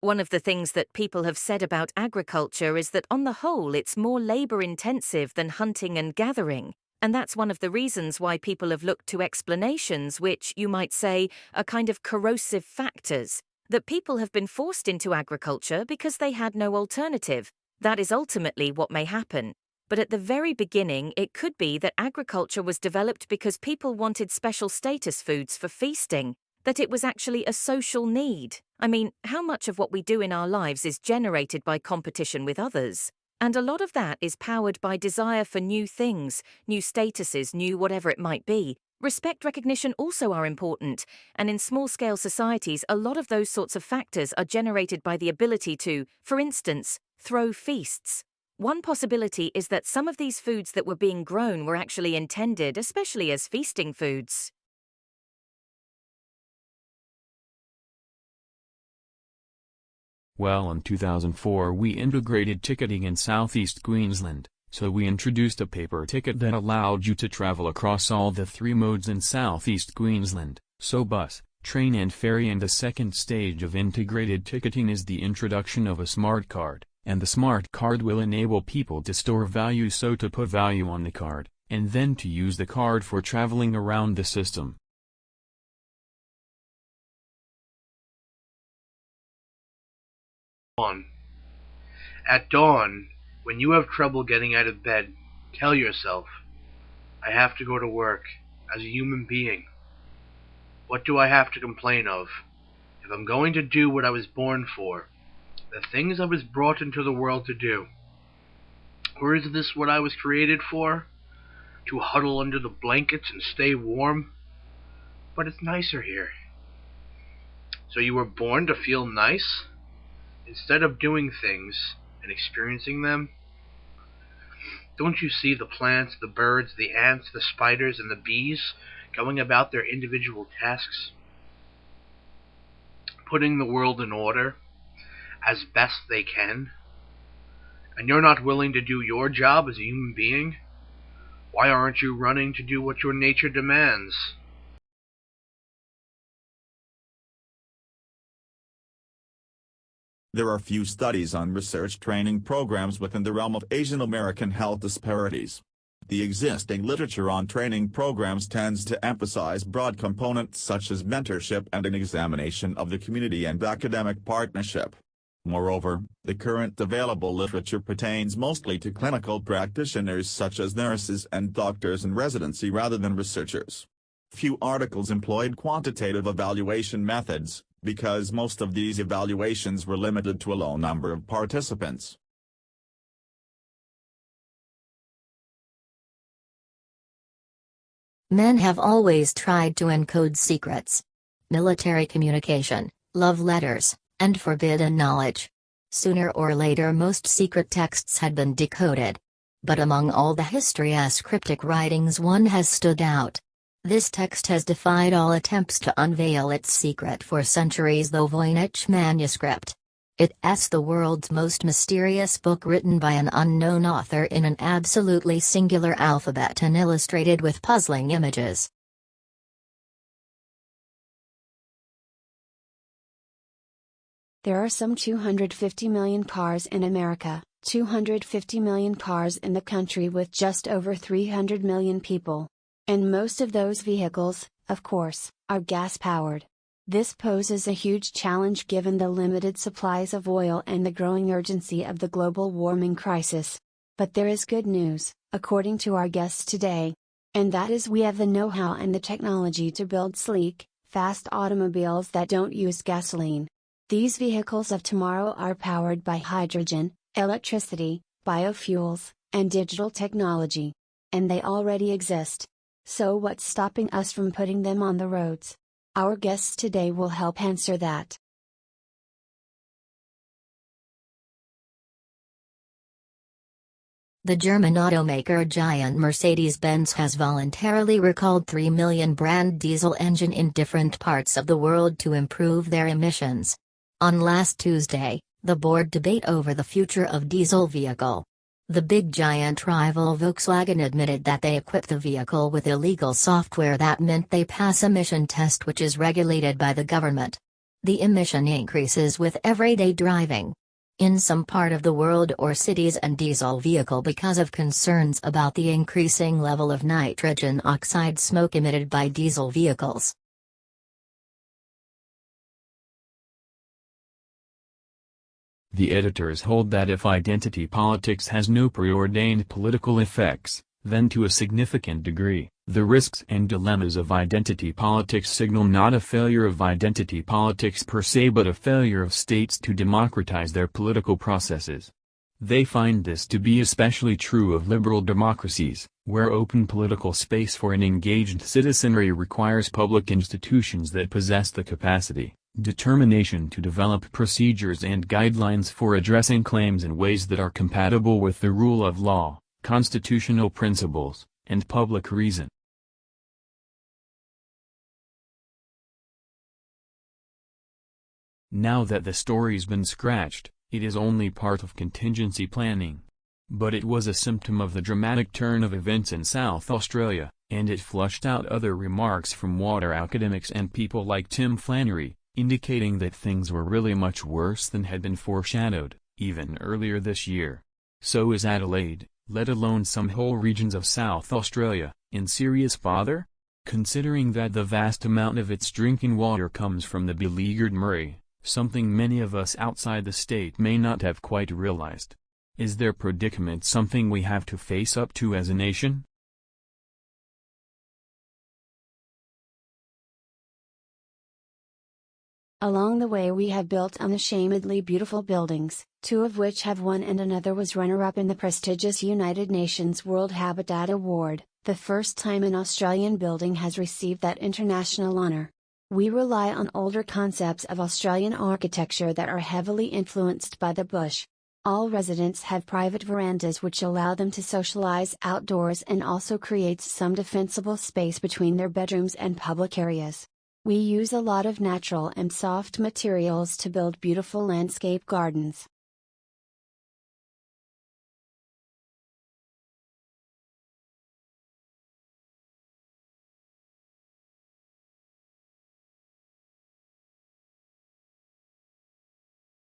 One of the things that people have said about agriculture is that on the whole it's more labor-intensive than hunting and gathering, and that's one of the reasons why people have looked to explanations which, you might say, are kind of corrosive factors, that people have been forced into agriculture because they had no alternative. That is ultimately what may happen. But at the very beginning, it could be that agriculture was developed because people wanted special status foods for feasting, that it was actually a social need. I mean, how much of what we do in our lives is generated by competition with others? And a lot of that is powered by desire for new things, new statuses, new whatever it might be. Respect, recognition also are important, and in small-scale societies, a lot of those sorts of factors are generated by the ability to, for instance, throw feasts. One possibility is that some of these foods that were being grown were actually intended, especially as feasting foods. Well, in 2004 we integrated ticketing in southeast Queensland, so we introduced a paper ticket that allowed you to travel across all the three modes in southeast Queensland, so bus, train and ferry, and the second stage of integrated ticketing is the introduction of a smart card, and the smart card will enable people to store value, so to put value on the card, and then to use the card for traveling around the system. At dawn, when you have trouble getting out of bed, tell yourself, I have to go to work as a human being. What do I have to complain of? If I'm going to do what I was born for, the things I was brought into the world to do, or is this what I was created for? To huddle under the blankets and stay warm? But it's nicer here. So you were born to feel nice? Instead of doing things and experiencing them? Don't you see the plants, the birds, the ants, the spiders, and the bees going about their individual tasks? Putting the world in order as best they can? And you're not willing to do your job as a human being? Why aren't you running to do what your nature demands? There are few studies on research training programs within the realm of Asian American health disparities. The existing literature on training programs tends to emphasize broad components such as mentorship and an examination of the community and academic partnership. Moreover, the current available literature pertains mostly to clinical practitioners such as nurses and doctors in residency rather than researchers. Few articles employed quantitative evaluation methods, because most of these evaluations were limited to a low number of participants. Men have always tried to encode secrets. Military communication, love letters, and forbidden knowledge. Sooner or later most secret texts had been decoded. But among all the history as cryptic writings, one has stood out. This text has defied all attempts to unveil its secret for centuries, the Voynich manuscript. It's the world's most mysterious book, written by an unknown author in an absolutely singular alphabet and illustrated with puzzling images. There are some 250 million cars in America, 250 million cars in the country with just over 300 million people. And most of those vehicles, of course, are gas-powered. This poses a huge challenge given the limited supplies of oil and the growing urgency of the global warming crisis. But there is good news, according to our guests today. And that is, we have the know-how and the technology to build sleek, fast automobiles that don't use gasoline. These vehicles of tomorrow are powered by hydrogen, electricity, biofuels, and digital technology. And they already exist. So what's stopping us from putting them on the roads? Our guests today will help answer that. The German automaker giant Mercedes-Benz has voluntarily recalled 3 million brand diesel engine in different parts of the world to improve their emissions. On last Tuesday, the board debate over the future of diesel vehicle. The big giant rival Volkswagen admitted that they equipped the vehicle with illegal software that meant they pass emission test, which is regulated by the government. The emission increases with everyday driving. In some part of the world or cities, and diesel vehicle because of concerns about the increasing level of nitrogen oxide smoke emitted by diesel vehicles. The editors hold that if identity politics has no preordained political effects, then to a significant degree, the risks and dilemmas of identity politics signal not a failure of identity politics per se but a failure of states to democratize their political processes. They find this to be especially true of liberal democracies, where open political space for an engaged citizenry requires public institutions that possess the capacity, determination to develop procedures and guidelines for addressing claims in ways that are compatible with the rule of law, constitutional principles, and public reason. Now that the story's been scratched, it is only part of contingency planning. But it was a symptom of the dramatic turn of events in South Australia, and it flushed out other remarks from water academics and people like Tim Flannery, indicating that things were really much worse than had been foreshadowed, even earlier this year. So is Adelaide, let alone some whole regions of South Australia, in serious bother? Considering that the vast amount of its drinking water comes from the beleaguered Murray, something many of us outside the state may not have quite realized. Is their predicament something we have to face up to as a nation? Along the way we have built unashamedly beautiful buildings, two of which have won and another was runner-up in the prestigious United Nations World Habitat Award, the first time an Australian building has received that international honour. We rely on older concepts of Australian architecture that are heavily influenced by the bush. All residents have private verandas which allow them to socialise outdoors and also creates some defensible space between their bedrooms and public areas. We use a lot of natural and soft materials to build beautiful landscape gardens.